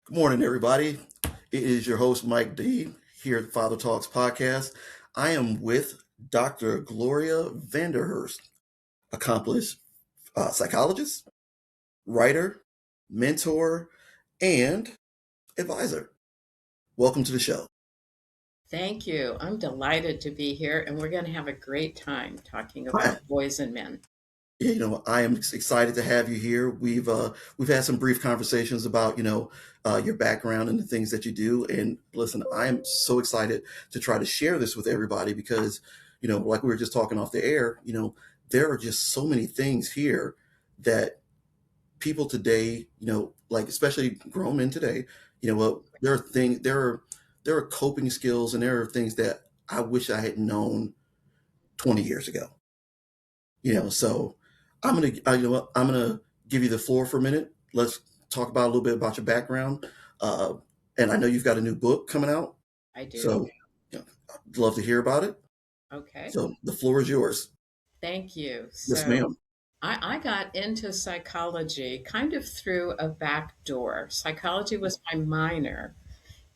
Good morning, everybody. It is your host, Mike D, here at Father Talks Podcast. I am with Dr. Gloria Vanderhorst, accomplished psychologist, writer, mentor, and advisor. Welcome to the show. Thank you. I'm delighted to be here, and we're going to have a great time talking Hi. about boys and men. I am excited to have you here. We've had some brief conversations about your background and the things that you do. And listen, I am so excited to try to share this with everybody because like we were just talking off the air, there are just so many things here that people today, like especially grown men today, what there are coping skills and there are things that I wish I had known 20 years ago. So I'm gonna give you the floor for a minute. Let's talk about a little bit about your background. Uh, and I know you've got a new book coming out, I do. so I'd love to hear about it. Okay. So the floor is yours. Thank you. Yes, So ma'am. I got into psychology kind of through a back door. Psychology was my minor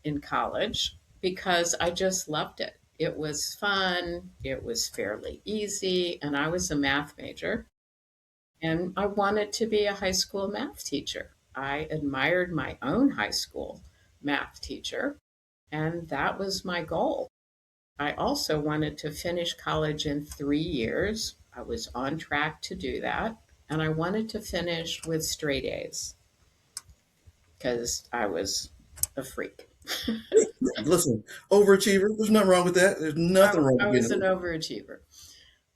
in college because I just loved it. It was fun, it was fairly easy, and I was a math major. And I wanted to be a high school math teacher. I admired my own high school math teacher, and that was my goal. I also wanted to finish college in 3 years. I was on track to do that. And I wanted to finish with straight A's because I was a freak. Listen, overachiever. There's nothing wrong with that. There's nothing wrong I with being was an an overachiever.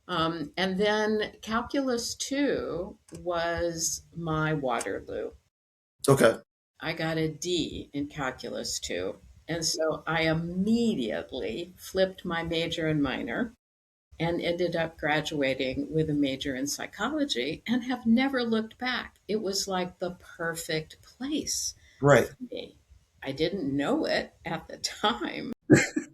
And then Calculus 2 was my Waterloo. okay. I got a D in Calculus 2. And so I immediately flipped my major and minor and ended up graduating with a major in psychology and have never looked back. It was like the perfect place Right. for me. I didn't know it at the time,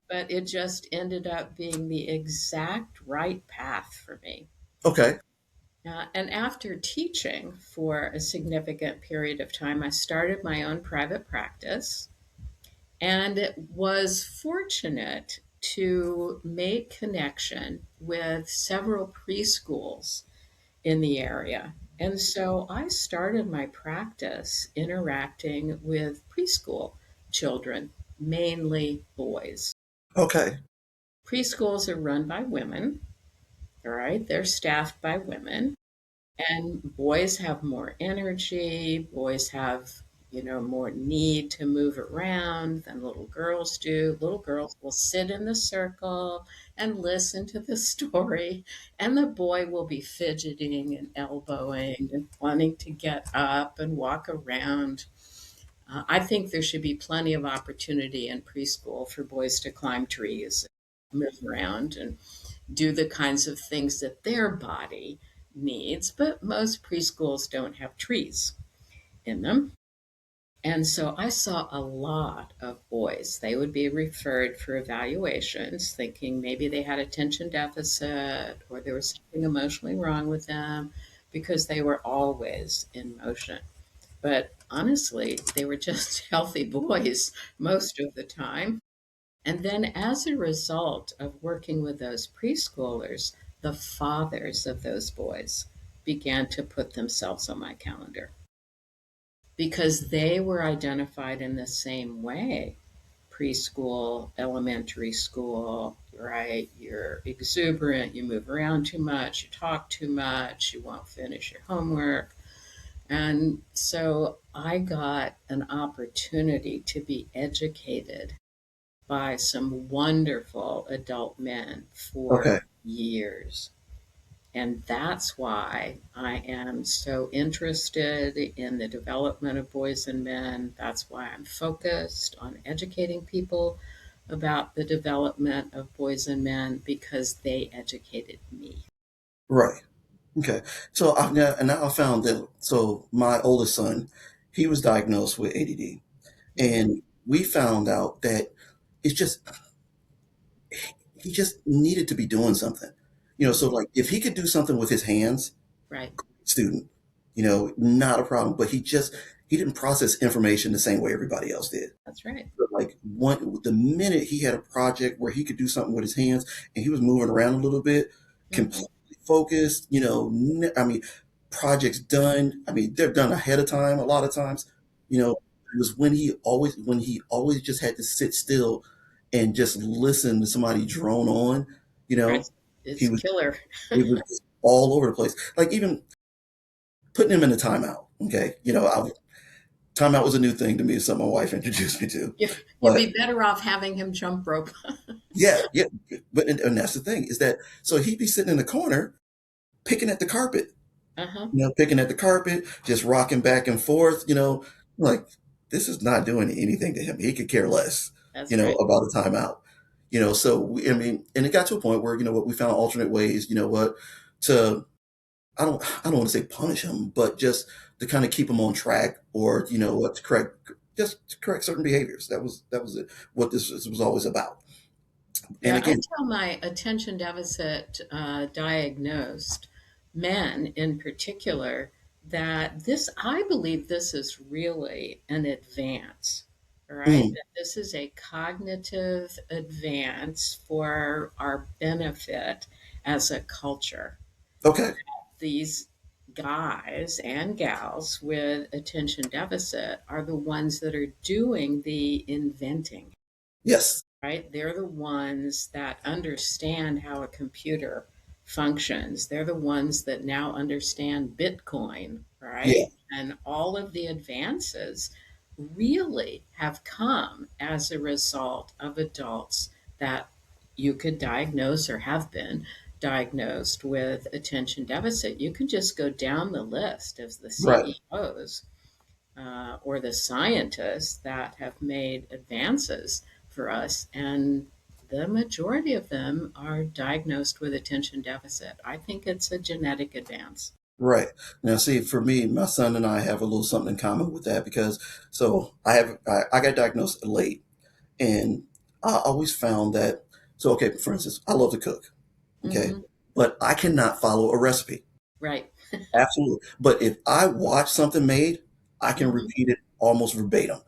but it just ended up being the exact right path for me. Okay. And after teaching for a significant period of time, I started my own private practice and was fortunate to make connection with several preschools in the area. And so I started my practice interacting with preschool children, mainly boys. Okay. Preschools are run by women, all right? They're staffed by women. And boys have more energy, boys have, more need to move around than little girls do. Little girls will sit in the circle and listen to the story, and the boy will be fidgeting and elbowing and wanting to get up and walk around. I think there should be plenty of opportunity in preschool for boys to climb trees, move around, and do the kinds of things that their body needs, but most preschools don't have trees in them. And so I saw a lot of boys. They would be referred for evaluations, thinking maybe they had attention deficit or there was something emotionally wrong with them because they were always in motion. But honestly, they were just healthy boys most of the time. And then, as a result of working with those preschoolers, the fathers of those boys began to put themselves on my calendar because they were identified in the same way preschool, elementary school, right? You're exuberant, you move around too much, you talk too much, you won't finish your homework. And so I got an opportunity to be educated by some wonderful adult men for Okay. years. And that's why I am so interested in the development of boys and men. That's why I'm focused on educating people about the development of boys and men because they educated me. Right. Okay. So now I found that. So my oldest son, he was diagnosed with ADD, Mhm. and we found out that it's just he just needed to be doing something. So like if he could do something with his hands, Right. student, not a problem. But he just he didn't process information the same way everybody else did. That's right. But like the minute he had a project where he could do something with his hands and he was moving around a little bit, Hmm. completely focused, I mean, projects done. I mean, they're done ahead of time a lot of times. It was when he always just had to sit still and just listen to somebody drone on, you Right. know, he It's was killer. it was just all over the place. Like even putting him in a timeout. Okay, timeout was a new thing to me. Something my wife introduced me to, You'd but be better off having him jump rope. yeah, yeah. But and that's the thing is that so he'd be sitting in the corner picking at the carpet, Uh-huh. picking at the carpet, just rocking back and forth. Like this is not doing anything to him. He could care less, That's right. about a timeout. So I mean, and it got to a point where what we found alternate ways. To I don't want to say punish him, but just to kind of keep him on track, or what to correct certain behaviors. That was it. What this was always about. And Yeah, I again, tell my attention deficit diagnosed men in particular that I believe this is really an advance, all right? mm, That this is a cognitive advance for our benefit as a culture. okay, These guys and gals with attention deficit are the ones that are doing the inventing, yes, right? They're the ones that understand how a computer functions. They're the ones that now understand Bitcoin, yeah, right? And all of the advances really have come as a result of adults that you could diagnose or have been diagnosed with attention deficit. You can just go down the list of the right, CEOs or the scientists that have made advances for us. And the majority of them are diagnosed with attention deficit. I think it's a genetic advance. right. Now, see, for me, my son and I have a little something in common with that because so I got diagnosed late, and I always found that so okay. For instance, I love to cook, okay, Hmm. but I cannot follow a recipe. Right. Absolutely. But if I watch something made, I can Hmm. repeat it almost verbatim.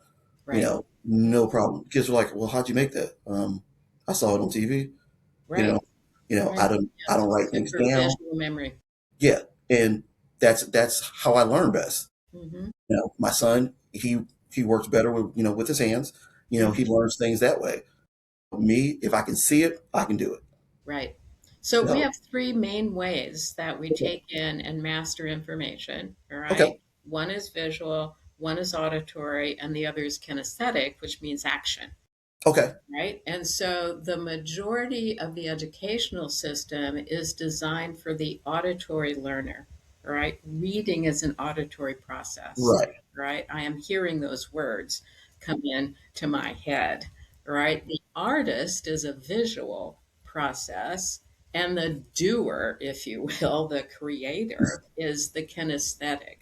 Right. No problem. Kids are like, "Well, how'd you make that?" I saw it on TV. You know, Right. I Right. don't Yes. write things Super down. visual memory. Yeah, and that's how I learn best. Hmm. My son, he works better with with his hands. He Hmm. learns things that way. Me, if I can see it, I can do it. Right. So we No. have three main ways that we Okay. take in and master information. All Okay. right. One is visual, one is auditory, and the other is kinesthetic, which means action. Okay. Right. And so the majority of the educational system is designed for the auditory learner. Right. Reading is an auditory process. Right. Right. I am hearing those words come in to my head. Right. The artist is a visual process. And the doer, if you will, the creator, is the kinesthetic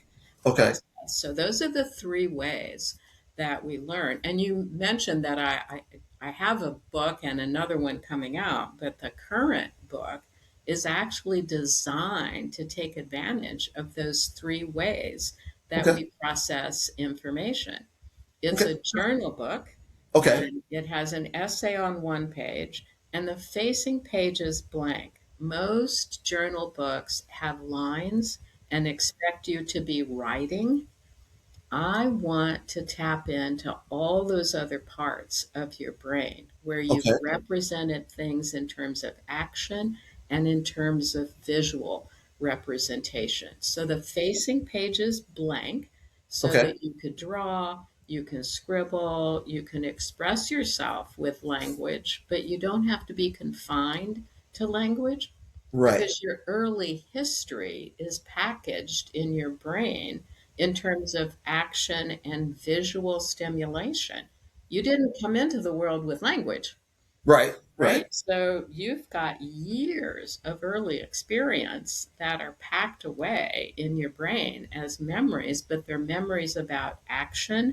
Okay. process. So those are the three ways that we learn. And you mentioned that I have a book and another one coming out, but the current book is actually designed to take advantage of those three ways that Okay. we process information. It's Okay. a journal book, Okay. and it has an essay on one page, and the facing page is blank. Most journal books have lines and expect you to be writing. I want to tap into all those other parts of your brain where you've Okay. represented things in terms of action and in terms of visual representation. So the facing page is blank so Okay. that you could draw, you can scribble, you can express yourself with language, but you don't have to be confined to language Right. because your early history is packaged in your brain in terms of action and visual stimulation. You didn't come into the world with language, Right. Right. right? So you've got years of early experience that are packed away in your brain as memories, but they're memories about action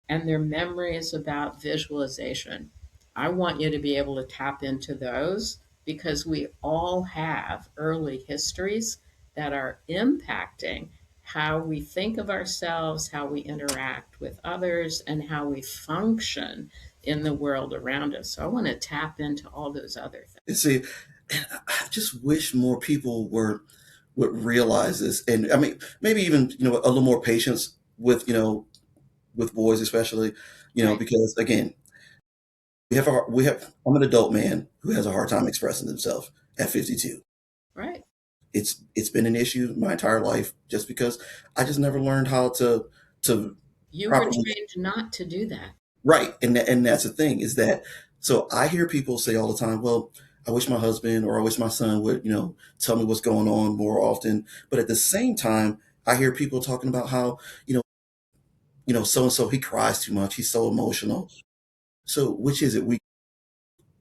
and they're memories about visualization. I want you to be able to tap into those because we all have early histories that are impacting how we think of ourselves, how we interact with others, and how we function in the world around us. So I want to tap into all those other things. You see, and I just wish more people would realize this, and I mean, maybe even a little more patience with with boys, especially, Right, because again, we have. I'm an adult man who has a hard time expressing himself at 52. right. It's been an issue my entire life just because I just never learned how to You were properly. trained not to do that. Right, and that's the thing is that, so I hear people say all the time, well, I wish my husband or I wish my son would tell me what's going on more often, but at the same time I hear people talking about how so and so he cries too much, he's so emotional. So which is it?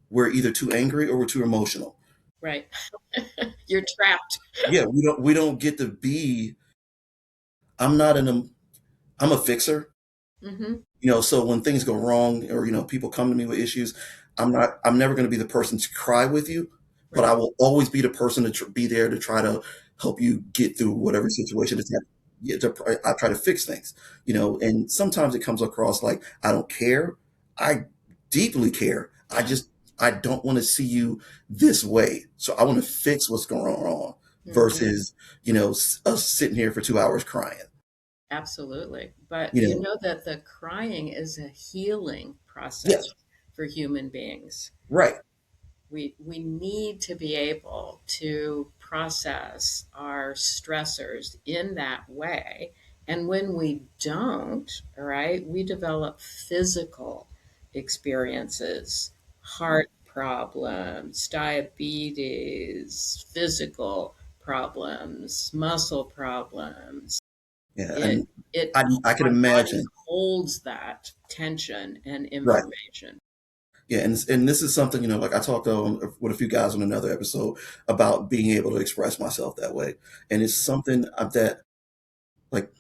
We're either too angry or we're too emotional. Right. You're trapped. Yeah, we don't get to be. I'm not an I'm a fixer. Hmm. So when things go wrong or people come to me with issues, I'm never going to be the person to cry with you, but I Right. will always be the person to be there to try to help you get through whatever situation is happening. Yeah, I try to fix things, and sometimes it comes across like I don't care. I deeply care. Yeah. I don't want to see you this way, so I want to fix what's going on Hmm. versus us sitting here for 2 hours crying. Absolutely. But You you know, know that the crying is a healing yes, process for human beings. right, We need to be able to process our stressors in that way. And when we don't, all right, we develop physical experiences, heart problems, diabetes, physical problems, muscle problems. yeah, It and it I can our body imagine. holds that tension and Right. information. Yeah, and this is something, like I talked with a few guys on another episode about being able to express myself that way, and it's something that like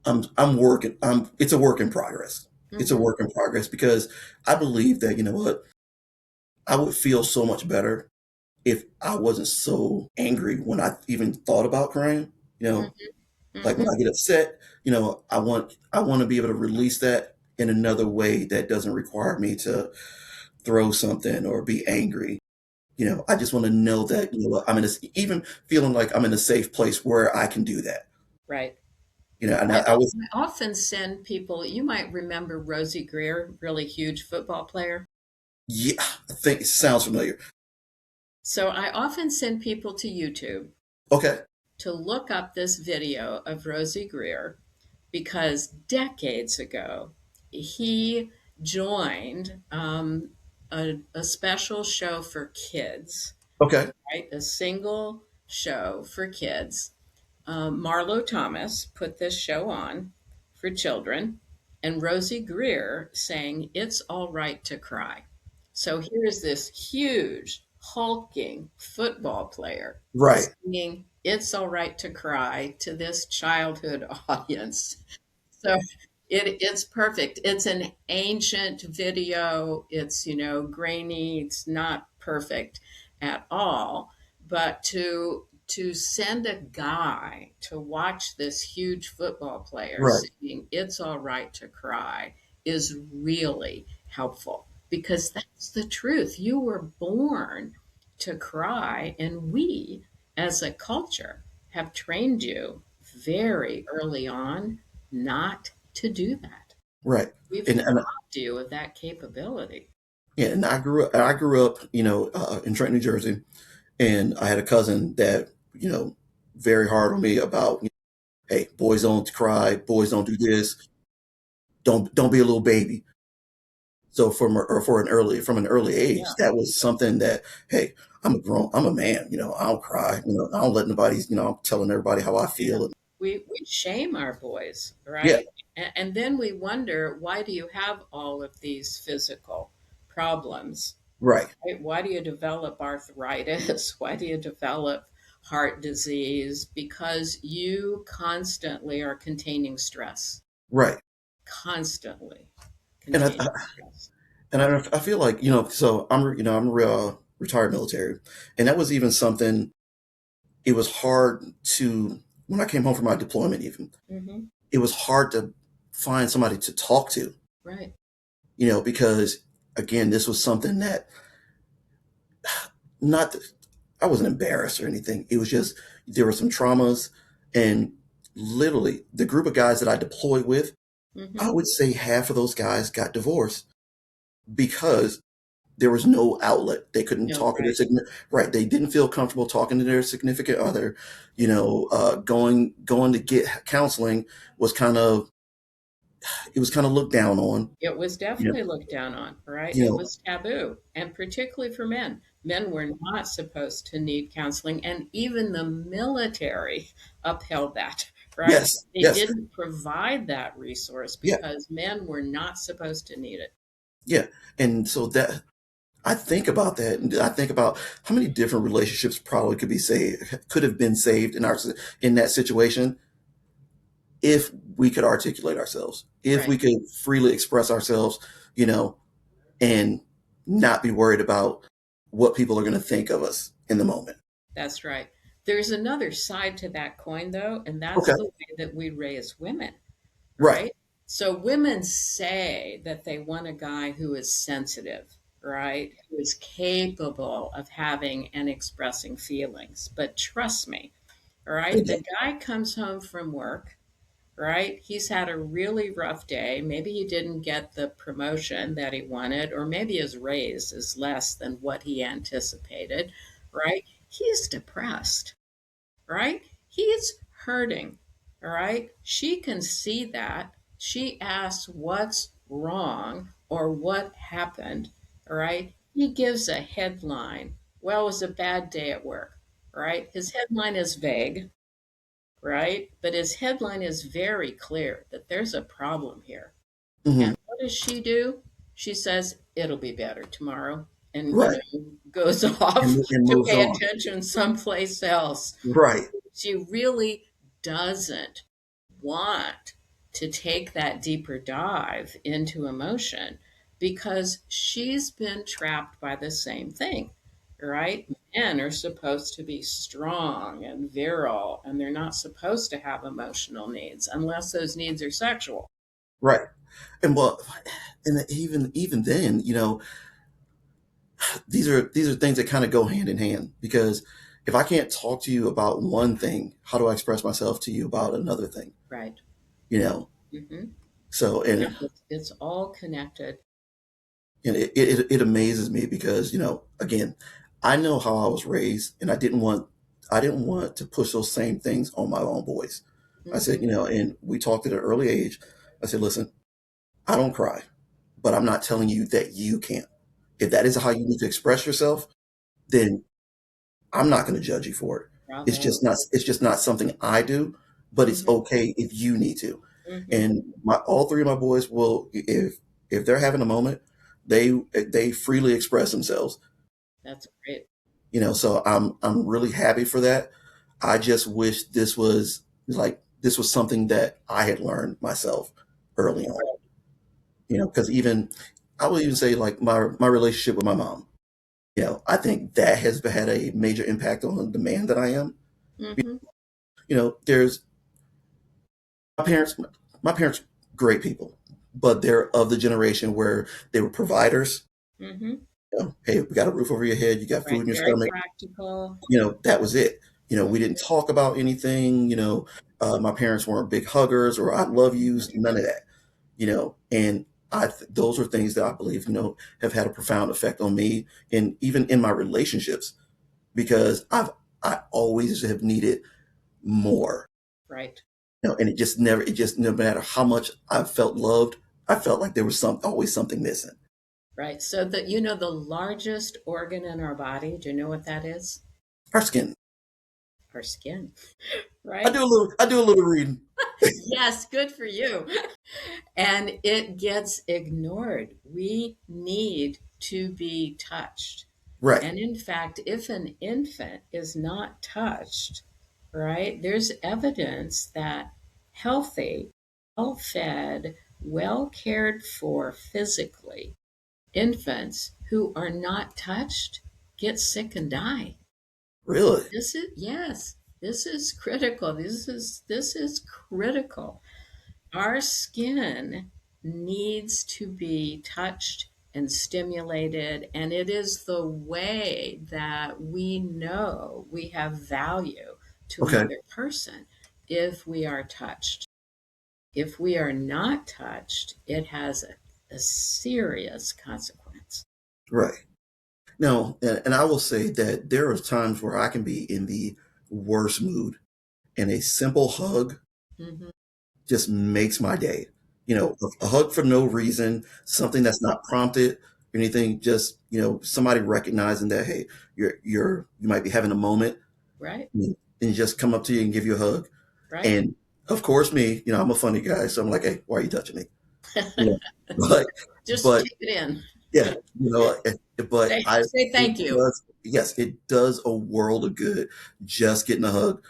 I'm working. It's a work in progress. It's a Hmm. work in progress because I believe that what I would feel so much better if I wasn't so angry when I even thought about crying. You Hmm. know, like when Hmm. I get upset, I want to be able to release that in another way that doesn't require me to throw something or be angry. I just want to know that I'm in a, even feeling like I'm in a safe place where I can do that. Right. And I, I was, I often send people, you might remember Rosie Greer, really huge football player. yeah, I think it sounds familiar. So I often send people to YouTube Okay, to look up this video of Rosie Greer because decades ago he joined a special show for kids, okay, right? A single show for kids. Marlo Thomas put this show on for children, and Rosie Greer sang "It's All Right to Cry." So here's this huge, hulking football player right, singing "It's All Right to Cry" to this childhood audience. So it's perfect. It's an ancient video. It's, grainy. It's not perfect at all. But to send a guy to watch this huge football player right, saying it's all right to cry is really helpful because that's the truth. You were born to cry, and we as a culture have trained you very early on not to do that. right. We've And robbed you of that capability. yeah, and I grew up, in Trenton, New Jersey, and I had a cousin that, very hard on me about, hey, boys don't cry, boys don't do this, don't be a little baby. So from an early age, Yeah. that was something that, hey, I'm a man, I don't cry, I don't let nobody, I'm telling everybody how I Yeah. feel. And We shame our boys, yeah, right? And then we wonder, why do you have all of these physical problems? right, Right? Why do you develop arthritis? Why do you develop heart disease? Because you constantly are containing stress, right. constantly And containing stress. I feel like, so I'm retired military, and that was even something. It was hard to when I came home from my deployment, even Hmm. it was hard to find somebody to talk to, Right. because again, this was something that not that I wasn't embarrassed or anything. It was just there were some traumas, and literally the group of guys that I deployed with, I Hmm. would say half of those guys got divorced because there was no outlet. They couldn't No, talk to their right. right. They didn't feel comfortable talking to their significant other. Going to get counseling was kind of it was kind of looked down on. It was You know, definitely looked down on, right? you It know. was taboo, and particularly for men. Men were not supposed to need counseling, and even the military upheld that, right? Yes, They yes, didn't provide that resource yeah, because men were not supposed to need it. yeah. And so that I think about that, and I think about how many different relationships probably could have been saved in that situation if we could articulate ourselves, if Right. we could freely express ourselves, you know, and not be worried about what people are going to think of us in the moment. That's right. There's another side to that coin, though, and that's Okay. the way that we raise women, Right. right? So women say that they want a guy who is sensitive, right? Who is capable of having and expressing feelings. But trust me, all right? Yeah. The guy comes home from work, right? He's had a really rough day. Maybe he didn't get the promotion that he wanted, or maybe his raise is less than what he anticipated, right? He's depressed, right? He's hurting, all right? She can see that. She asks what's wrong or what happened, all right? He gives a headline. Well, it was a bad day at work, right? His headline is vague, right? But his headline is very clear that there's a problem here. Hmm. And what does she do? She says, it'll be better tomorrow. And, Right. goes off And to moves pay on. attention someplace else. Right. She really doesn't want to take that deeper dive into emotion because she's been trapped by the same thing, right? Men are supposed to be strong and virile, and they're not supposed to have emotional needs unless those needs are sexual. Right. And well, and even then, these are things that kind of go hand in hand because if I can't talk to you about one thing, how do I express myself to you about another thing? Right. You know. Hmm. So Yeah, and it's all connected. and it amazes me because again, I know how I was raised, and I didn't want to push those same things on my own boys. I said, Hmm. and we talked at an early age. I said, listen, I don't cry, but I'm not telling you that you can't. If that is how you need to express yourself, then I'm not going to judge you for it. It's Bravo. just not. It's just not something I do, but it's Hmm. okay if you need to. Hmm. And all three of my boys will, if they're having a moment, they freely express themselves. That's great. So I'm really happy for that. I just wish this was something that I had learned myself early on. Because even I will even say like my relationship with my mom. I think that has had a major impact on the man that I am. Hmm. There's my parents. My parents, great people, but they're of the generation where they were providers. Hmm. Hey, we got a roof over your head, you got food Right. in your Very stomach. practical. That was it. We Mhm. didn't talk about anything. My parents weren't big huggers or I love yous, none of that. And those are things that I believe, have had a profound effect on me and even in my relationships because I always have needed more. Right. And it just no matter how much I felt loved, I felt like there was always something missing. Right. So the largest organ in our body, do you know what that is? Our skin. Our skin, I right? do a little. I do a little reading. Yes, good for you. And it gets ignored. We need to be touched. Right. And in fact, if an infant is not touched, right, there's evidence that healthy, well fed, well cared for physically infants who are not touched get sick and die. Really. Yes. This is critical. This is critical. Our skin needs to be touched and stimulated, and it is the way that we know we have value to Okay. another person if we are touched. If we are not touched, it has a serious consequence. Right. Now, and I will say that there are times where I can be in the worst mood, and a simple hug Hmm. just makes my day. A hug for no reason, something that's not prompted or anything, just, somebody recognizing that, hey, you might be having a moment, Right, and just come up to you and give you a hug. right. And of course, me, I'm a funny guy, so I'm like, hey, why are you touching me? You know, but, Just but take it in. yeah, but Say it thank you. does, yes, it does a world of good just getting a hug.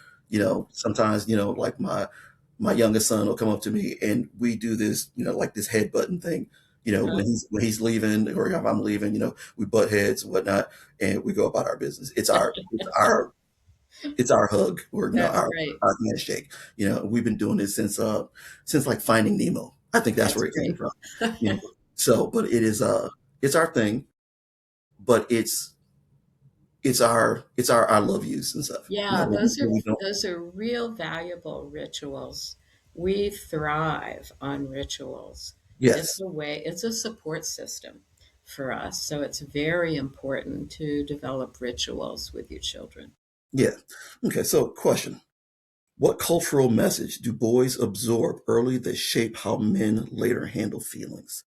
Sometimes, like my youngest son will come up to me and we do this, like this head button thing. Uh-huh. When he's leaving or if I'm leaving, we butt heads and whatnot, and we go about our business. It's our hug or That's our great. our handshake. We've been doing this since like Finding Nemo. I think that's That's where it came great. from. So, but it's our thing, but it's our I love yous and stuff. Yeah, We don't. those are real valuable rituals. We thrive on rituals. It's Yes. a way, it's a support system for us. So it's very important to develop rituals with your children. Yeah. Okay. So, question: what cultural message do boys absorb early that shape how men later handle feelings?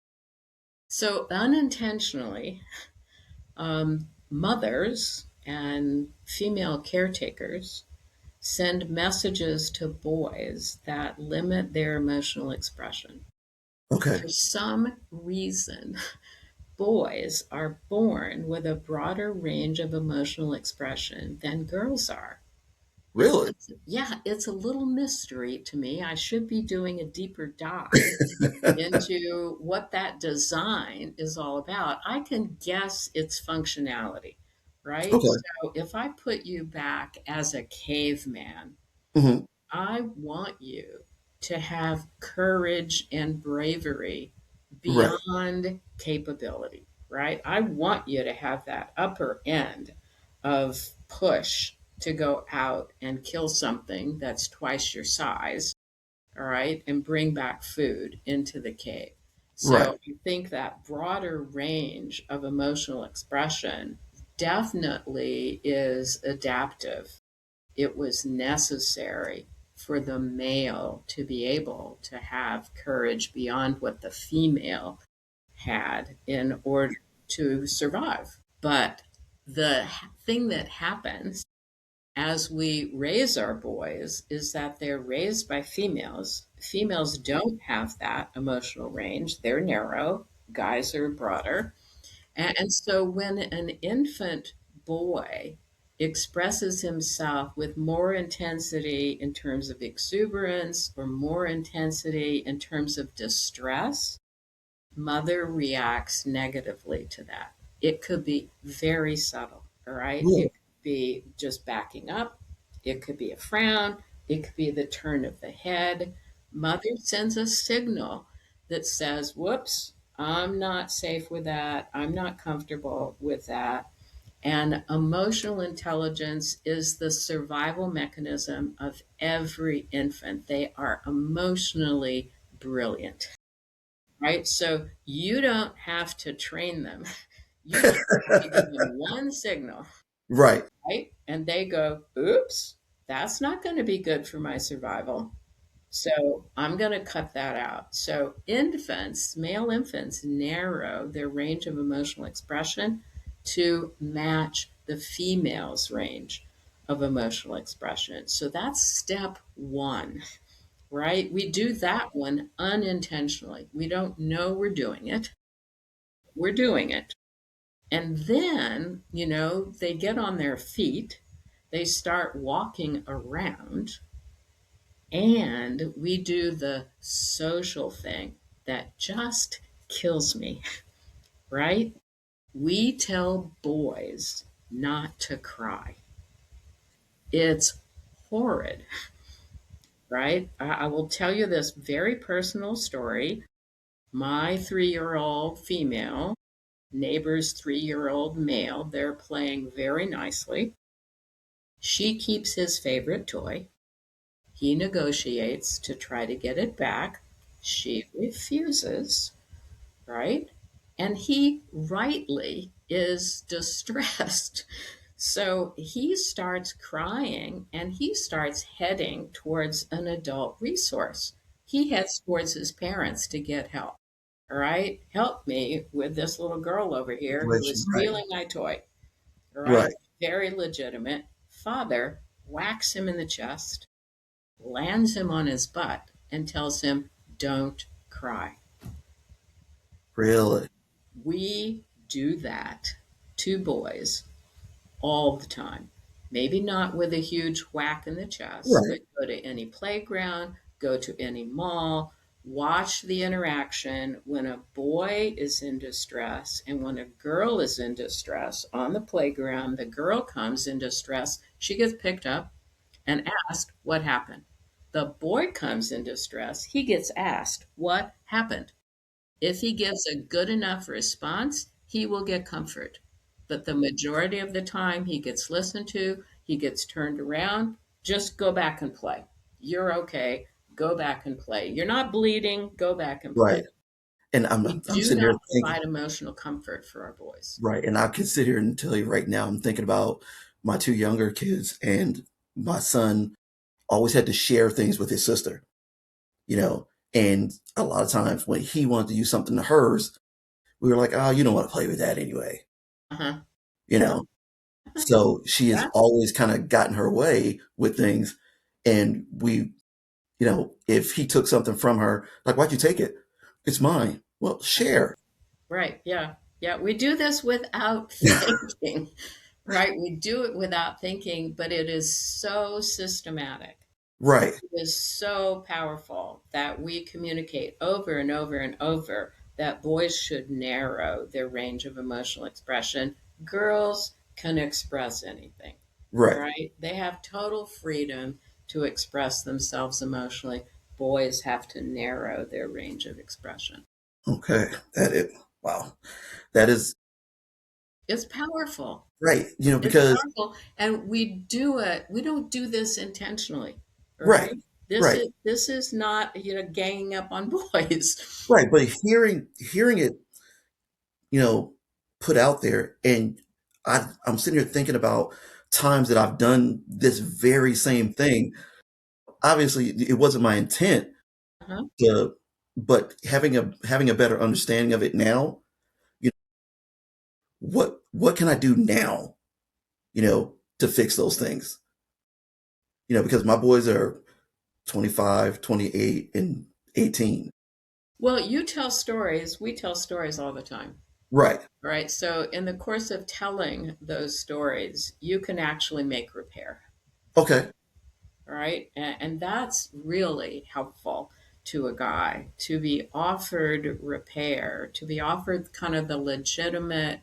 So unintentionally, mothers and female caretakers send messages to boys that limit their emotional expression. Okay. For some reason, boys are born with a broader range of emotional expression than girls are. Really? Yeah, it's a little mystery to me. I should be doing a deeper dive into what that design is all about. I can guess its functionality, right? Okay. So if I put you back as a caveman, Hmm. I want you to have courage and bravery Right. beyond capability, right? I want you to have that upper end of push to go out and kill something that's twice your size, all right, and bring back food into the cave. Right. So I think that broader range of emotional expression definitely is adaptive. It was necessary for the male to be able to have courage beyond what the female had in order to survive. But the thing that happens as we raise our boys is that they're raised by females. Females don't have that emotional range, they're narrow, guys are broader. And so when an infant boy expresses himself with more intensity in terms of exuberance or more intensity in terms of distress, mother reacts negatively to that. It could be very subtle, all right? Really? It could be just backing up, it could be a frown, it could be the turn of the head. Mother sends a signal that says, whoops, I'm not safe with that. I'm not comfortable with that. And emotional intelligence is the survival mechanism of every infant. They are emotionally brilliant, right? So you don't have to train them. You just have to give them one signal, Right. right? And they go, oops, that's not going to be good for my survival. So I'm going to cut that out. So infants, male infants, narrow their range of emotional expression to match the female's range of emotional expression. So that's step one, right? We do that one unintentionally. We don't know we're doing it. We're doing it. And then, they get on their feet, they start walking around, and we do the social thing that just kills me, right? We tell boys not to cry. It's horrid, right? I will tell you this very personal story. My 3 year old female, neighbor's 3 year old male, they're playing very nicely. She keeps his favorite toy. He negotiates to try to get it back. She refuses, right? And he rightly is distressed. So he starts crying and he starts heading towards an adult resource. He heads towards his parents to get help. All right, help me with this little girl over here who is Situation. Right. stealing my toy. All right, Right. very legitimate. Father whacks him in the chest, lands him on his butt, and tells him, "Don't cry." Really. We do that to boys all the time. Maybe not with a huge whack in the chest, Right. but go to any playground, go to any mall, watch the interaction when a boy is in distress and when a girl is in distress on the playground. The girl comes in distress, she gets picked up and asked what happened. The boy comes in distress, he gets asked what happened. If he gives a good enough response, he will get comfort. But the majority of the time, he gets listened to, he gets turned around. Just go back and play. You're okay. Go back and play. You're not bleeding. Go back and play. Right. And We I'm do sitting here not thinking, provide emotional comfort for our boys. right. And I can sit here and tell you right now, I'm thinking about my two younger kids, and my son always had to share things with his sister, you know, and a lot of times when he wanted to use something to hers, we were like, oh, you don't want to play with that anyway, Uh huh. you Yeah. know. So she has Yeah. always kind of gotten her way with things. And we, if he took something from her, like, why'd you take it? It's mine. Well, share. Right. Yeah. Yeah. We do this without thinking, right? We do it without thinking, but it is so systematic. Right, Is so powerful that we communicate over and over and over that boys should narrow their range of emotional expression. Girls can express anything. All right. right. They have total freedom to express themselves emotionally. Boys have to narrow their range of expression. Okay. Wow. That is It's powerful. right. It's Because, powerful, and we do it. We don't do this intentionally, all right, right? This right, is this is not ganging up on boys. right. But hearing it, you know, put out there, and I'm sitting here thinking about times that I've done this very same thing. Obviously, it wasn't my intent Uh-huh. to, but having a better understanding of it now, you what can I do now, to fix those things? Because my boys are 25, 28, and 18. Well, you tell stories. We tell stories all the time, Right. right? So, in the course of telling those stories, you can actually make repair, Okay. right? And that's really helpful to a guy to be offered repair, to be offered kind of the legitimate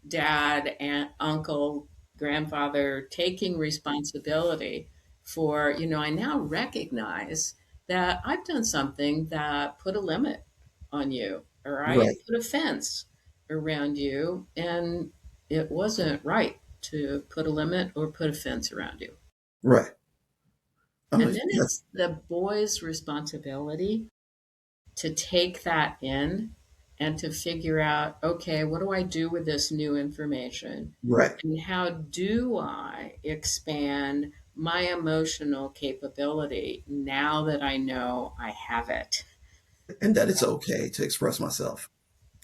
dad, aunt, uncle, grandfather taking responsibility for, I now recognize that I've done something that put a limit on you, all right? Right. Put a fence around you, and it wasn't right to put a limit or put a fence around you. Right. And then Yes. it's the boy's responsibility to take that in and to figure out, okay, what do I do with this new information? Right. And how do I expand my emotional capability now that I know I have it? And that it's okay to express myself.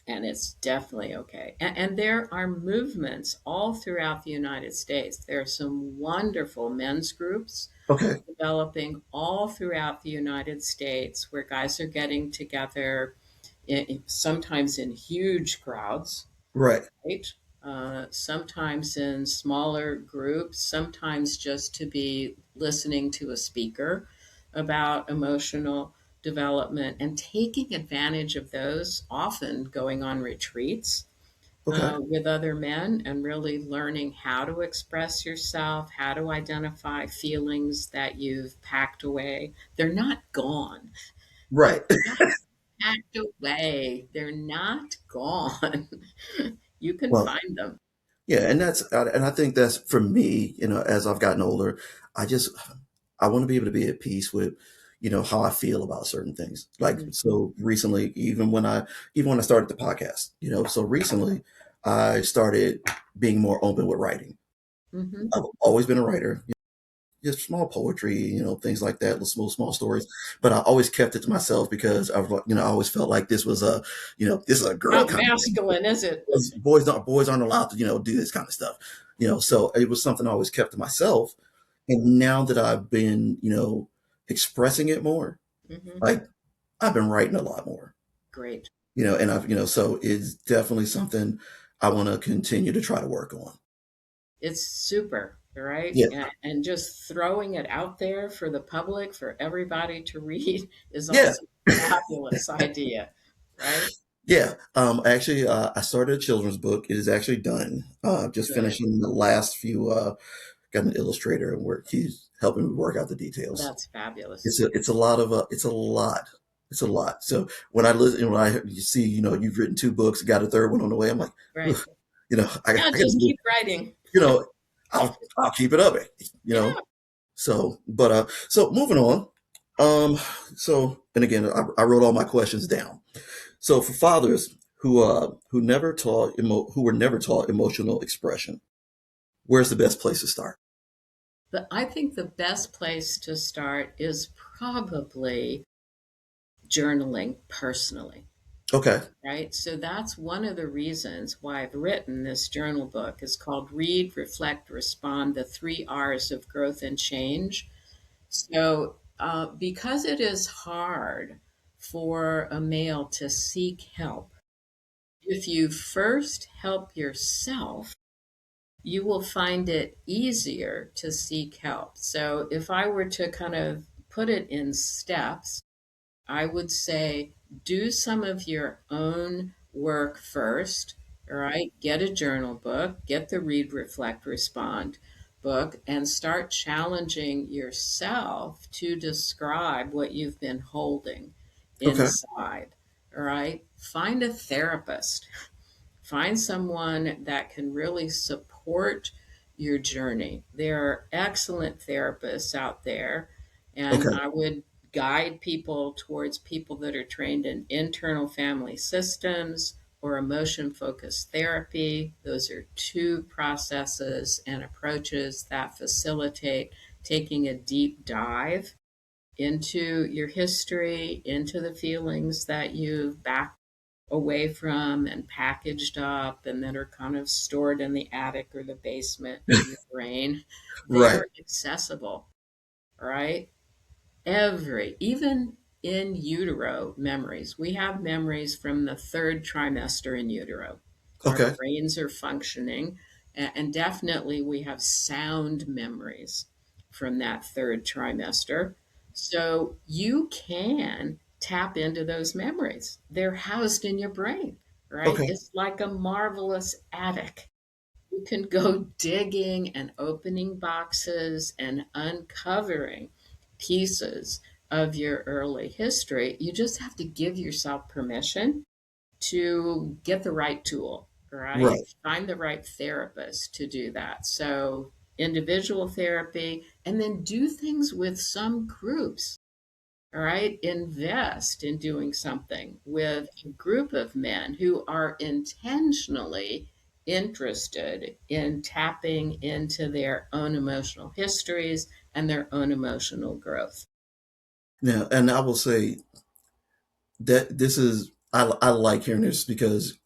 And it's definitely okay. And there are movements all throughout the United States. There are some wonderful men's groups Okay. developing all throughout the United States where guys are getting together sometimes in huge crowds, Right. right? Sometimes in smaller groups, sometimes just to be listening to a speaker about emotional development and taking advantage of those, often going on retreats Okay. with other men and really learning how to express yourself, how to identify feelings that you've packed away. They're not gone. They're Right. just packed away. They're not gone. You can Well, find them. yeah, and I think that's for me, as I've gotten older, I just I want to be able to be at peace with, how I feel about certain things. Like Mhm. so recently, even when I started the podcast, so recently I started being more open with writing. Mhm. I've always been a writer, just small poetry, things like that, little small stories. But I always kept it to myself because I always felt like this is a girl Not kind of thing. masculine, is it? Boys aren't allowed to, do this kind of stuff. So it was something I always kept to myself. And now that I've been, expressing it more, Mhm. like I've been writing a lot more, Great. and so it's definitely something I want to continue to try to work on. It's super, right? Yeah. And just throwing it out there for the public, for everybody to read, is Yeah. also a fabulous idea, right? Yeah. Actually, I started a children's book. It is actually done. Just Good. finishing the last few, got an illustrator and he's helping me work out the details. That's fabulous. It's a lot. So when you see, you've written two books, got a third one on the way, I'm like, Right. "Ugh," Yeah, I got to just do, keep writing. you know, I'll keep it up, you know. Yeah. So moving on. Um, and again, I wrote all my questions down. So for fathers who were never taught emotional expression, where's the best place to start? I think the best place to start is probably journaling personally, Okay. right? So that's one of the reasons why I've written this journal book. It's called Read, Reflect, Respond, the 3 R's of growth and change. So, because it is hard for a male to seek help, if you first help yourself, you will find it easier to seek help. So, if I were to kind of put it in steps, I would say do some of your own work first. All right. Get a journal book, get the Read, Reflect, Respond book, and start challenging yourself to describe what you've been holding Okay. inside. All right. Find a therapist. Find someone that can really support your journey. There are excellent therapists out there, and Okay. I would guide people towards people that are trained in internal family systems or emotion focused therapy. Those are two processes and approaches that facilitate taking a deep dive into your history, into the feelings that you've backed away from and packaged up and that are kind of stored in the attic or the basement of your brain. They Right. are accessible, right? Even in utero memories, we have memories from the third trimester in utero. Our Okay. brains are functioning, and definitely we have sound memories from that third trimester. So you can tap into those memories. They're housed in your brain, right? Okay. It's like a marvelous attic. You can go digging and opening boxes and uncovering pieces of your early history. You just have to give yourself permission to get the right tool, right? Right. Find the right therapist to do that. So, individual therapy, and then do things with some groups. All right, invest in doing something with a group of men who are intentionally interested in tapping into their own emotional histories and their own emotional growth. Now, and I will say that I like hearing this because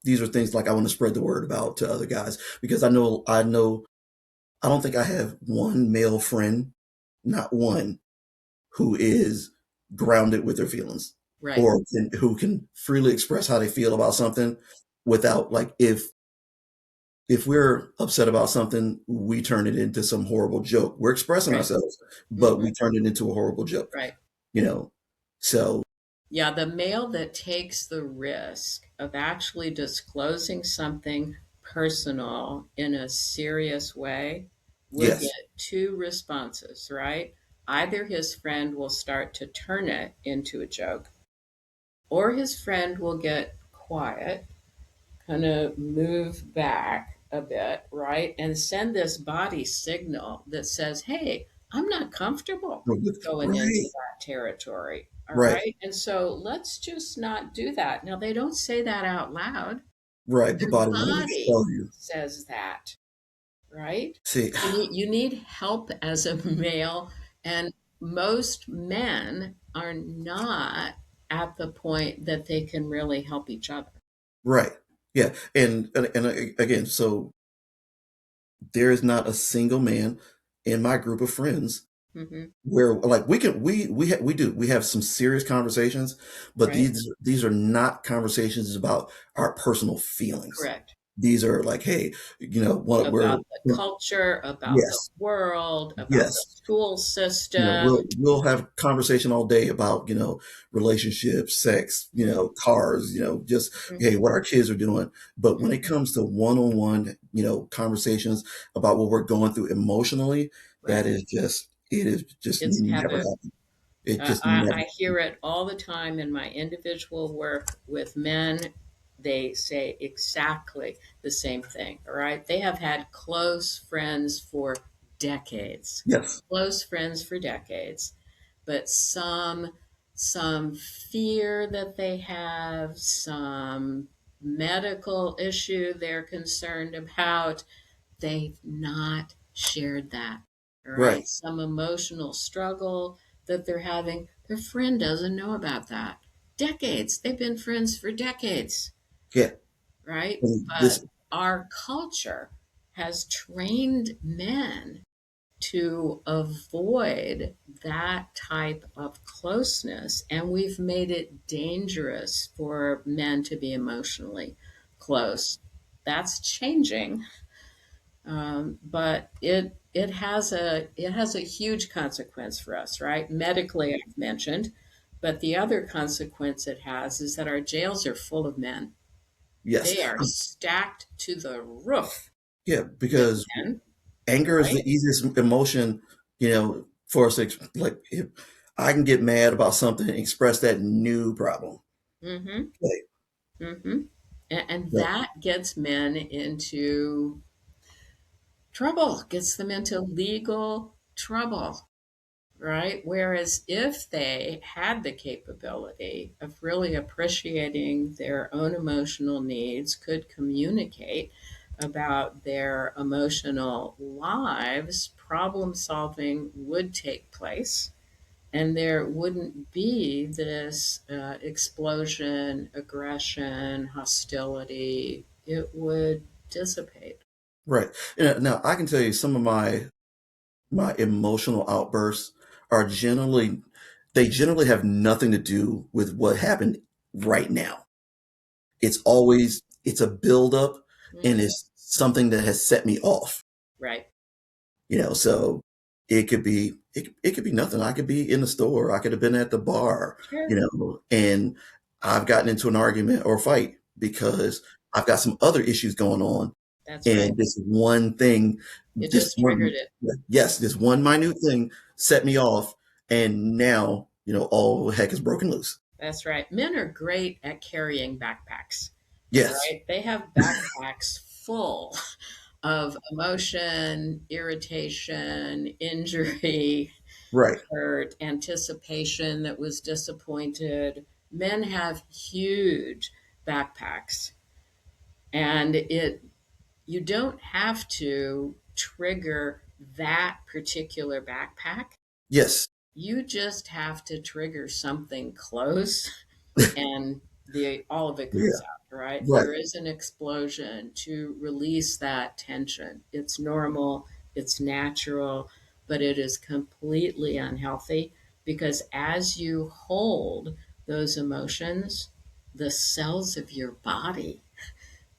these are things like I want to spread the word about to other guys because I know I don't think I have one male friend, not one, who is grounded with their feelings Right, or who can freely express how they feel about something without like if we're upset about something, we turn it into some horrible joke. We're expressing right. ourselves, but Hmm. we turn it into a horrible joke, Right. you know. So Yeah, the male that takes the risk of actually disclosing something personal in a serious way will Yes. get two responses, right? Either his friend will start to turn it into a joke, or his friend will get quiet, kind of move back a bit, right? And send this body signal that says, hey, I'm not comfortable going into Right. that territory. All Right. right. And so let's just not do that. Now, they don't say that out loud. Right. But Their body language body tells you. says that, right? See, You need help as a male, and most men are not at the point that they can really help each other. right. Yeah. And again, so there is not a single man in my group of friends Hmm. where like we have some serious conversations, but Right? these are not conversations about our personal feelings. Correct. These are like, hey, what we're About the culture, about the yes, world, about the yes. school We'll system. have conversation all day about, relationships, sex, Mhm, cars, just hey, mhm, what our kids are doing. But when it mhm. comes to one-on-one, conversations about what we're going through emotionally, Right. it is just It's never taboo. happened. It Uh, just I, never. I hear it all the time in my individual work with men. They say exactly the same thing. All right. They have had close friends for decades, Yes. close friends for decades, but some fear that they have, some medical issue they're concerned about, they've not shared that. All Right. right. Some emotional struggle that they're having, their friend doesn't know about that. Decades. They've been friends for decades, Yeah. right? And But this. our culture has trained men to avoid that type of closeness, and we've made it dangerous for men to be emotionally close. That's changing, but it has a huge consequence for us, right? Medically, I've mentioned, but the other consequence it has is that our jails are full of men. Yes. They are stacked to the roof Yeah, with because men, anger is the right? easiest emotion, for us to like. If I can get mad about something and express that new problem. Mm-hmm. Like, Mm-hmm. And yeah. that gets men into trouble, gets them into legal trouble, right? Whereas if they had the capability of really appreciating their own emotional needs, could communicate about their emotional lives, problem solving would take place. And there wouldn't be this explosion, aggression, hostility. It would dissipate. Right. Now I can tell you some of my emotional outbursts are generally they generally have nothing to do with what happened right now. It's a buildup, and Hmm. it's something that has set me off. Right. So it could be nothing. I could be in the store. I could have been at the bar, Sure. and I've gotten into an argument or fight because I've got some other issues going on. That's right. And this one thing, It this just triggered one, it. yes, this one minute thing set me off. And now, all heck is broken loose. That's right. Men are great at carrying backpacks. All Yes. right. They have backpacks full of emotion, irritation, injury, Right. hurt, anticipation that was disappointed. Men have huge backpacks, and it you don't have to trigger that particular backpack. Yes. You just have to trigger something close, and the all of it Yeah. comes out, right? Right. There is an explosion to release that tension. It's normal, it's natural, but it is completely unhealthy because as you hold those emotions, the cells of your body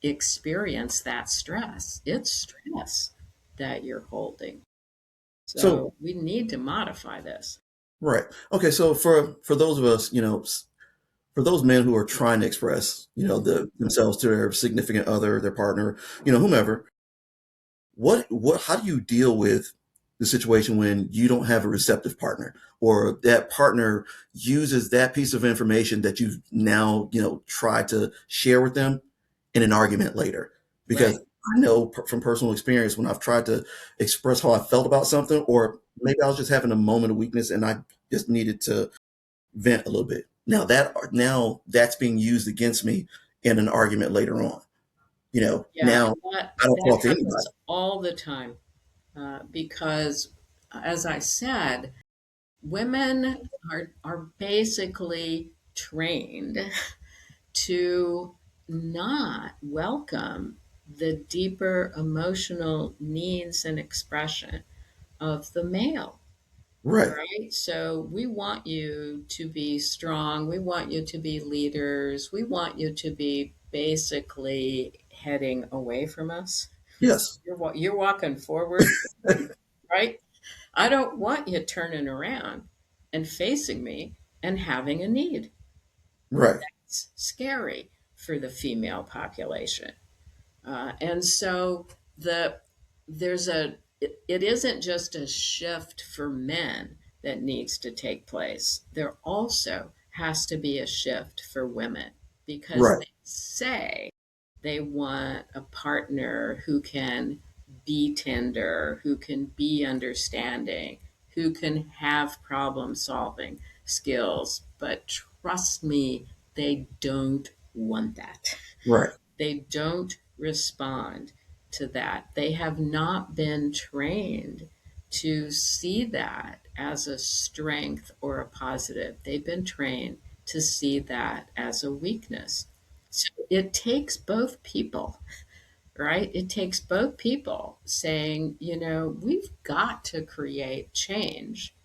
experience that stress. It's stress that you're holding. So, So we need to modify this. right. Okay. So for those of us, for those men who are trying to express, Mhm. themselves to their significant other, their partner, whomever, how do you deal with the situation when you don't have a receptive partner, or that partner uses that piece of information that you've now, tried to share with them in an argument later? Because Right. I know from personal experience when I've tried to express how I felt about something, or maybe I was just having a moment of weakness and I just needed to vent a little bit. Now that's being used against me in an argument later on. Yeah, Now and that I don't that talk to happens anybody. all the time, because, as I said, women are basically trained to not welcome the deeper emotional needs and expression of the male. Right. Right? So we want you to be strong. We want you to be leaders. We want you to be basically heading away from us. Yes. You're walking forward, right? I don't want you turning around and facing me and having a need. Right. It's scary for the female population. And so the there's a it isn't just a shift for men that needs to take place. There also has to be a shift for women, because Right. they say they want a partner who can be tender, who can be understanding, who can have problem solving skills. But trust me, they don't want that. Right. They don't respond to that. They have not been trained to see that as a strength or a positive. They've been trained to see that as a weakness. So it takes both people, right? It takes both people saying, we've got to create change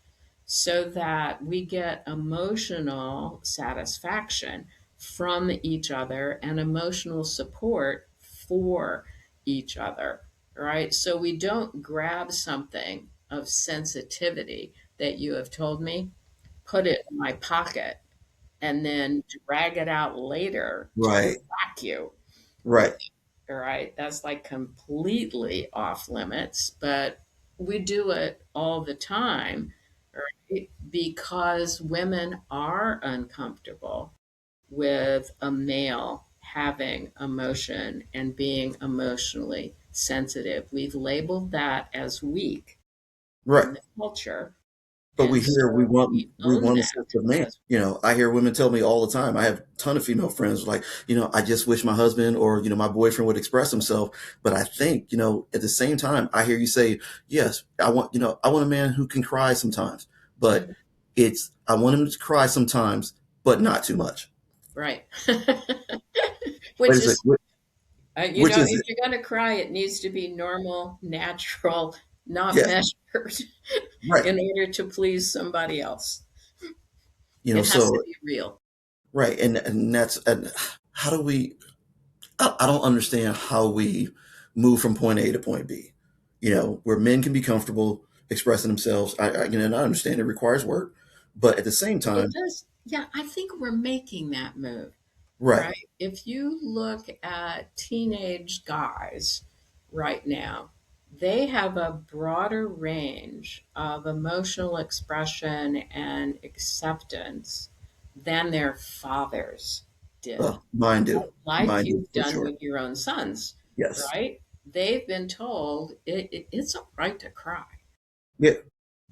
so that we get emotional satisfaction from each other and emotional support for each other, right? So we don't grab something of sensitivity that you have told me, put it in my pocket, and then drag it out later to Right. whack you with Right. it, all right? That's like completely off limits, but we do it all the time, right? Because women are uncomfortable with a male having emotion and being emotionally sensitive. We've labeled that as weak Right. in the culture, But and we hear so we we own want a that sense of man. as I hear women tell me all the time. I have a ton of female friends like, I just wish my husband or, my boyfriend would express himself. But I think, at the same time, I hear you say, yes, I want a man who can cry sometimes, but Mhm. I want him to cry sometimes, but not too much. Right. Wait Which a second. is, Which is if it? you're going to cry, it needs to be normal, natural, not Yes. measured Right. in order to please somebody else. It has to So, be real. right. And how do we, I don't understand how we move from point A to point B. Where men can be comfortable expressing themselves. And I understand it requires work, but at the same It time, does. Yeah, I think we're making that move, right, right? If you look at teenage guys right now, they have a broader range of emotional expression and acceptance than their fathers did. Like mine do you've for done sure. with your own sons, Yes, right? They've been told it's all right to cry, yeah,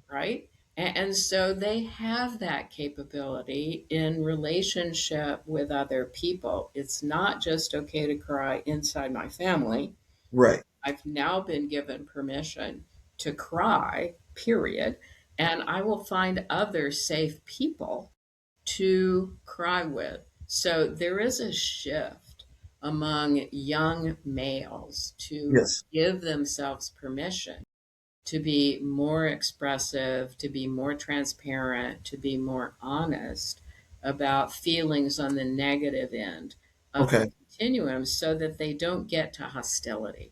right? And so they have that capability in relationship with other people. It's not just okay to cry inside my family. right, I've now been given permission to cry, period. And I will find other safe people to cry with. So there is a shift among young males to yes, give themselves permission to be more expressive, to be more transparent, to be more honest about feelings on the negative end of the okay, continuum so that they don't get to hostility,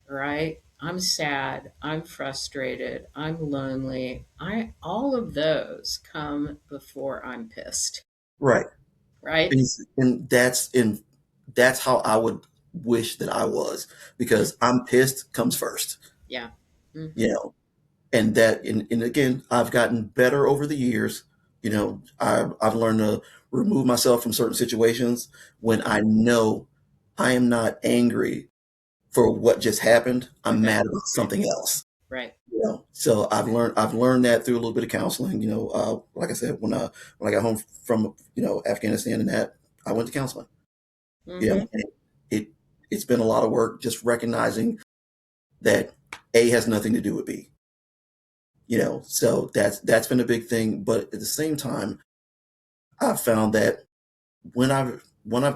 right? I'm sad, I'm frustrated, I'm lonely. I all of those come before I'm pissed, right. right? and that's how I would wish that I was, Mm, because I'm pissed comes first, yeah. you Hmm. know, and that and again, I've gotten better over the years. I've learned to remove myself from certain situations when Hmm. I know I am not angry for what just happened. I'm Okay. mad about Right. something else. Right. So I've learned that through a little bit of counseling. Like I said, when I got home from Afghanistan and that, I went to counseling. Hmm. And it it's been a lot of work just recognizing that A has nothing to do with B. So that's been a big thing. But at the same time, I've found that when I've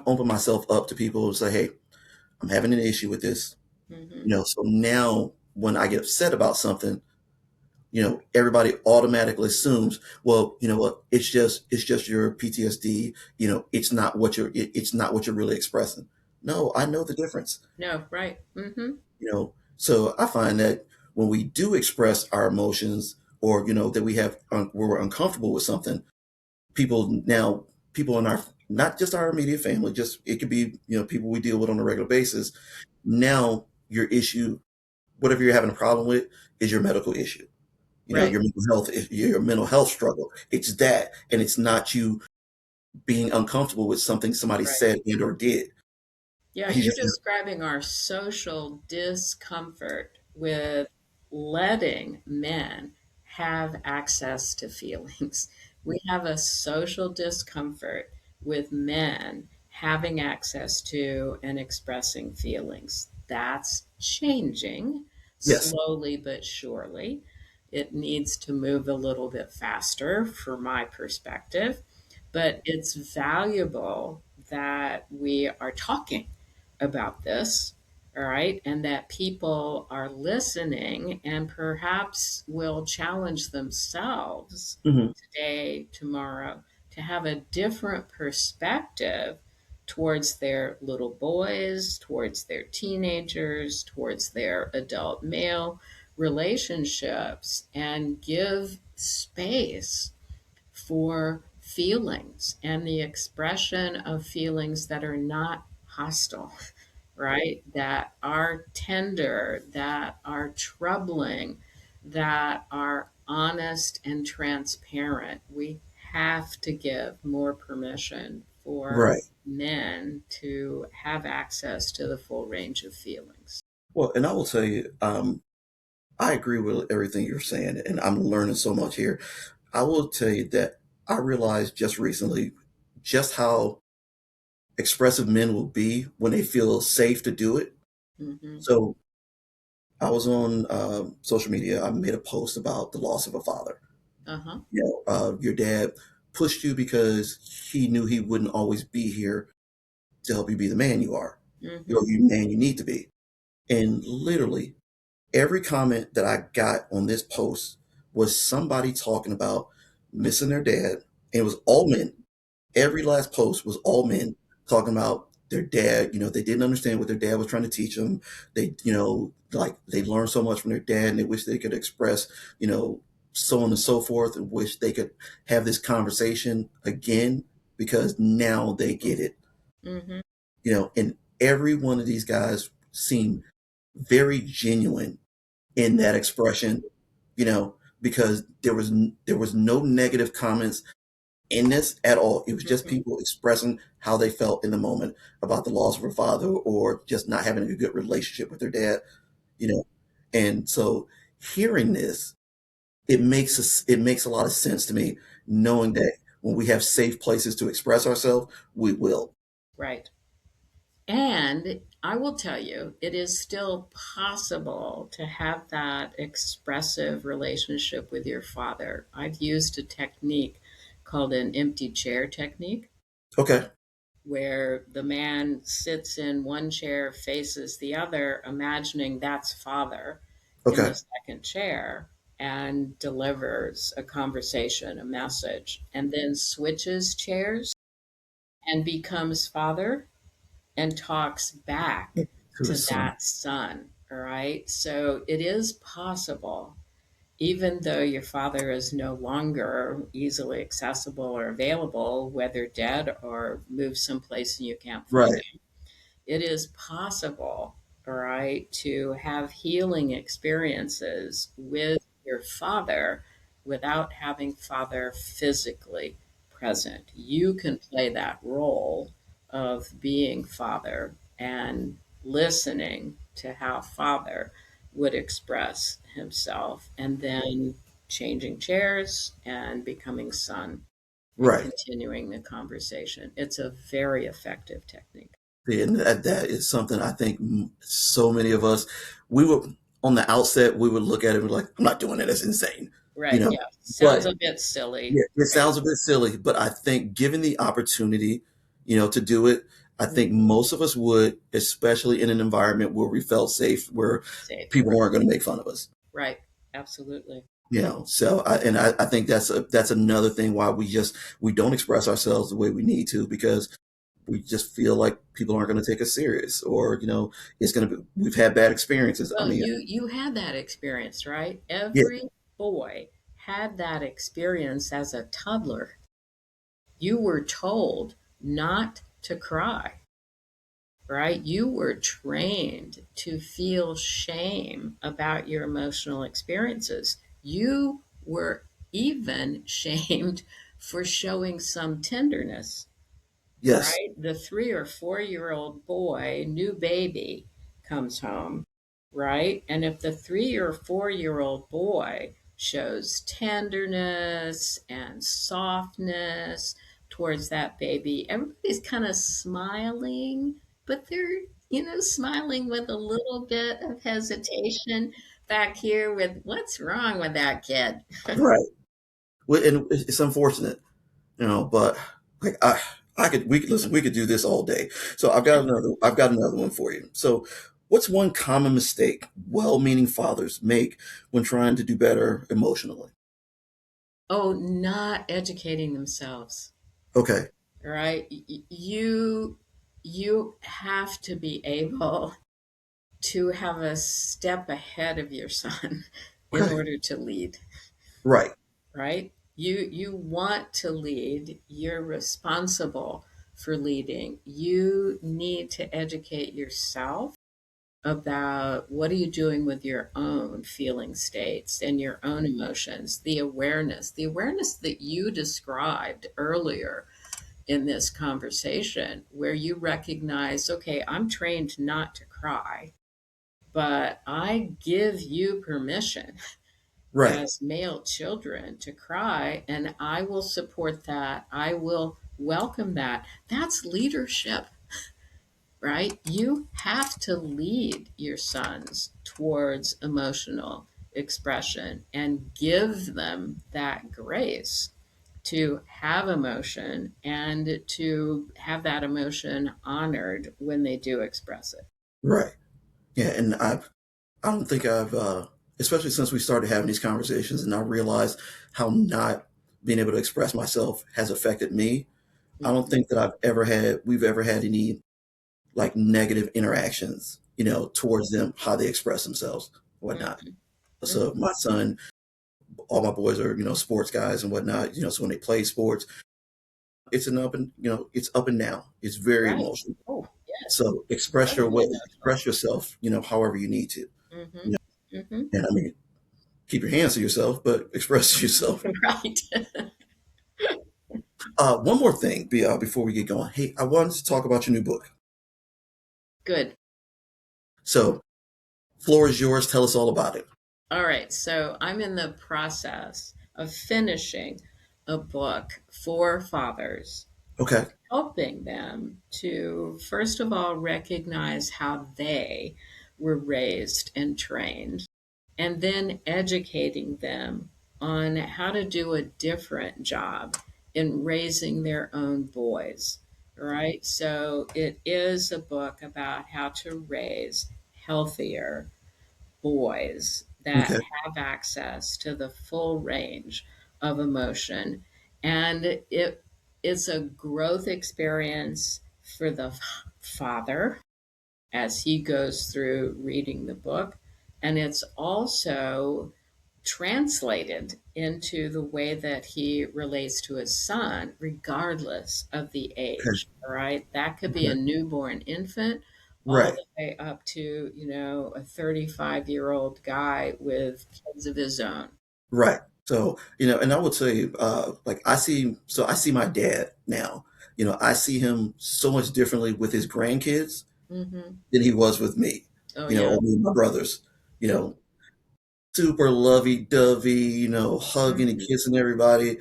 opened myself up to people and say, hey, I'm having an issue with this, Hmm. so now when I get upset about something, everybody automatically assumes, well, you know what, it's just your PTSD. It's not what you're really expressing. No, I know the difference. No, right. Hmm. So I find that when we do express our emotions, or that where we're uncomfortable with something, people in our, not just our immediate family, just it could be people we deal with on a regular basis. Now your issue, whatever you're having a problem with, is your medical issue. Right. Your mental health struggle. It's that, and it's not you being uncomfortable with something somebody Right. said and or did. Yeah, You you're just describing our social discomfort with letting men have access to feelings. We have a social discomfort with men having access to and expressing feelings. That's changing yes. slowly but surely. It needs to move a little bit faster, from my perspective, but it's valuable that we are talking about this, all right, and that people are listening and perhaps will challenge themselves Hmm. today, tomorrow, to have a different perspective towards their little boys, towards their teenagers, towards their adult male relationships, and give space for feelings and the expression of feelings that are not hostile, right? That are tender, that are troubling, that are honest and transparent. We have to give more permission for Right. men to have access to the full range of feelings. Well, and I will tell you, I agree with everything you're saying, and I'm learning so much here. I will tell you that I realized just recently just how expressive men will be when they feel safe to do it. Hmm. So I was on social media. I made a post about the loss of a father. Uh-huh. Your dad pushed you because he knew he wouldn't always be here to help you be the man you are, Hmm. you man you need to be. And literally every comment that I got on this post was somebody talking about missing their dad. And it was all men. Every last post was all men talking about their dad. They didn't understand what their dad was trying to teach them. Like they learned so much from their dad, and they wish they could express, you know, so on and so forth, and wish they could have this conversation again because now they get it. Hmm. And every one of these guys seemed very genuine in that expression, because there was no negative comments in this at all. It was just Hmm. people expressing how they felt in the moment about the loss of a father, or just not having a good relationship with their dad, you know. And so hearing this, it makes a lot of sense to me, knowing that when we have safe places to express ourselves, we will. Right. And I will tell you, it is still possible to have that expressive relationship with your father. I've used a technique called an empty chair technique, Okay. where the man sits in one chair, faces the other, imagining that's father in Okay. the second chair, and delivers a conversation, a message, and then switches chairs and becomes father and talks back To to his son. that son. All right. So it is possible even though your father is no longer easily accessible or available, whether dead or moved someplace and you can't find Right. him, it is possible, all right, to have healing experiences with your father without having father physically present. You can play that role of being father and listening to how father would express himself, and then changing chairs and becoming son and Right. continuing the conversation. It's a very effective technique. And that is something I think so many of us, we would, on the outset, we would look at it and be like, I'm not doing it. That's insane. You Right, know, yeah. Sounds but a bit silly, yeah, it right? sounds a bit silly, but I think given the opportunity, to do it, I Mhm. think most of us would, especially in an environment where we felt safe, where Safe, people right, weren't going to make fun of us. right. Absolutely. So I think that's another thing why we don't express ourselves the way we need to, because we just feel like people aren't going to take us serious, or it's going to be, we've had bad experiences. I Well, mean, you had that experience, right? yeah, Every boy had that experience as a toddler. You were told not to cry, right? You were trained to feel shame about your emotional experiences. You were even shamed for showing some tenderness. yes, Right? The 3 or 4 year old boy, new baby, comes home, right? And if the 3 or 4 year old boy shows tenderness and softness towards that baby, everybody's kind of smiling, but they're, smiling with a little bit of hesitation back here with what's wrong with that kid? right. Well, and it's unfortunate, but like we could do this all day. So I've got another one for you. So what's one common mistake well-meaning fathers make when trying to do better emotionally? Oh, not educating themselves. Okay. Right? You have to be able to have a step ahead of your son in Okay. order to lead, Right. right? You want to lead, you're responsible for leading. You need to educate yourself about what are you doing with your own feeling states and your own emotions, the awareness that you described earlier in this conversation, where you recognize, okay, I'm trained not to cry, but I give you permission Right. as male children to cry, and I will support that. I will welcome that. That's leadership, right? You have to lead your sons towards emotional expression and give them that grace to have emotion and to have that emotion honored when they do express it. Right. Yeah, and I don't think I've, especially since we started having these conversations, and I realized how not being able to express myself has affected me. I don't Mhm, think that we've ever had any like negative interactions, towards them, how they express themselves, whatnot. mhm, So mhm. my son, all my boys are, sports guys and whatnot, so when they play sports, it's up and down. It's very Right. emotional. Oh, yes. So Incredibly emotional. express yourself, however you need to. Mhm, You mhm. And I mean, keep your hands to yourself, but express yourself. Right. One more thing before we get going. Hey, I wanted to talk about your new book. Good. So, floor is yours. Tell us all about it. All right. So I'm in the process of finishing a book for fathers, Okay. helping them to, first of all, recognize how they were raised and trained, and then educating them on how to do a different job in raising their own boys. Right? So it is a book about how to raise healthier boys that Okay. have access to the full range of emotion. And it's a growth experience for the father as he goes through reading the book. And it's also translated into the way that he relates to his son, regardless of the Okay. age. All right. That could be a Okay. newborn infant all Right. the way up to, a 35-year-old guy with kids of his own. Right. So, and I would say, like I see my dad now. I see him so much differently with his grandkids Hmm. than he was with me. Oh, yeah. Or me and my brothers. You Yeah. know, super lovey-dovey. Hugging and Hmm. kissing everybody.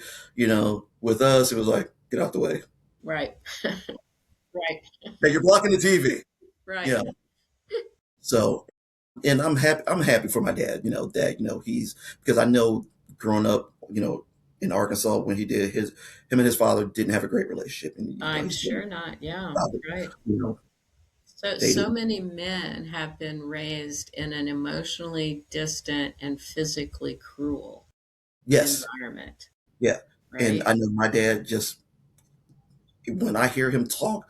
With us, it was like, get out the way. Right. Right. Hey, you're blocking the TV. You Right. know. So, and I'm happy. I'm happy for my dad. That he's because I know growing up, in Arkansas when him and his father didn't have a great relationship, and I'm he's been sure not. Yeah. about it. Right. You know, they So didn't. many men have been raised in an emotionally distant and physically cruel Yes, environment, yeah, and right? I know my dad just when I hear him talk,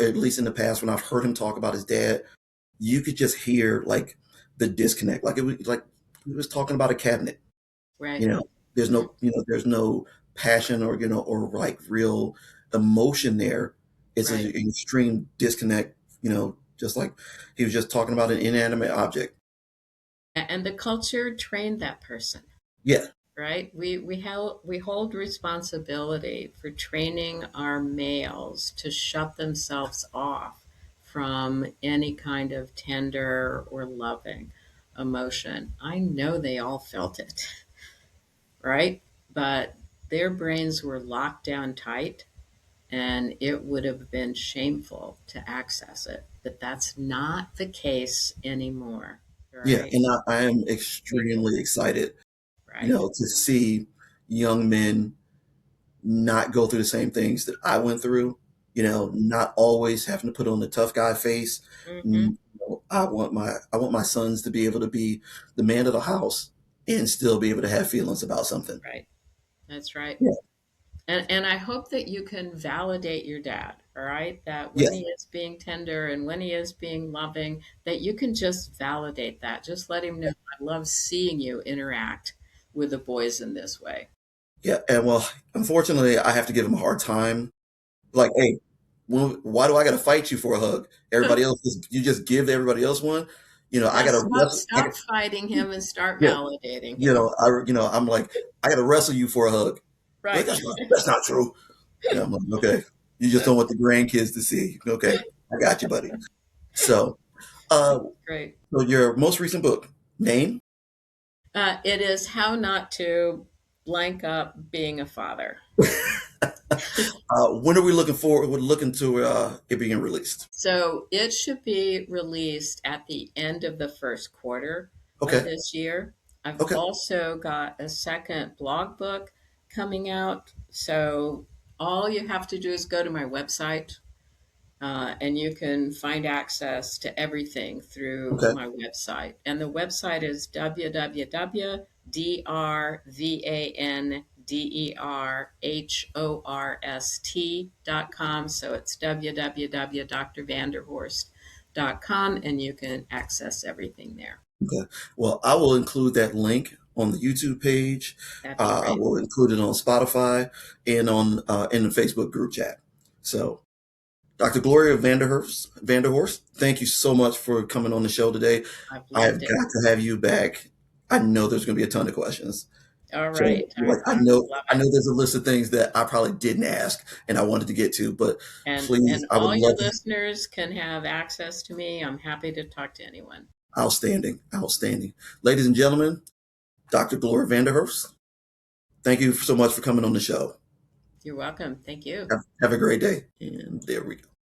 at least in the past when I've heard him talk about his dad, you could just hear like the disconnect, like it was like he was talking about a cabinet. You Right. know, Mhm. there's no passion or or like real emotion there. It's an Right. extreme disconnect. Just like he was just talking about an inanimate object. And the culture trained that person, Yeah, right? We hold responsibility for training our males to shut themselves off from any kind of tender or loving emotion. I know they all felt it, right? But their brains were locked down tight, and it would have been shameful to access it. But that's not the case anymore, yeah, right? and I am People, extremely excited, right? to see young men not go through the same things that I went through. Not always having to put on the tough guy face. Hmm. I want my sons to be able to be the man of the house and still be able to have feelings about something. Right. That's right. Yeah. And I hope that you can validate your dad, all right? That Yeah. when he is being tender and when he is being loving, that you can just validate that. Just let him know, I love seeing you interact with the boys in this way. Yeah. And well, unfortunately, I have to give him a hard time. Like, hey, why do I got to fight you for a hug? Everybody else, you just give everybody else one. I Now got to wrestle. stop fighting him and start Yeah. validating him. I'm like, I got to wrestle you for a hug. Like, Right. that's not true. Yeah. I'm like, okay. You just don't want the grandkids to see. Okay. I got you, buddy. So, uh, Great. so your most recent book, name? It is how not to blank up being a father. When are we looking forward? We're looking to it being released. So it should be released at the end of the first quarter of Okay. this year. I've Okay. also got a second blog book coming out. So all you have to do is go to my website, and you can find access to everything through Okay. my website. And the website is www.drvanderhorst.com. So it's www.drvanderhorst.com, and you can access everything there. Okay. Well, I will include that link on the YouTube page. That'd be I great. will include it on Spotify and on in the Facebook group chat. So, Dr. Gloria Vanderhorst, thank you so much for coming on the show today. I've I've loved it. got to have you back. I know there's going to be a ton of questions. All So, right. like, I would love I it. know there's a list of things that I probably didn't ask and I wanted to get to, but please, And I would all your love to. listeners can have access to me. I'm happy to talk to anyone. Outstanding, outstanding, ladies and gentlemen. Dr. Gloria Vanderhurst, thank you so much for coming on the show. You're welcome. Thank you. Have a great day. And there we go.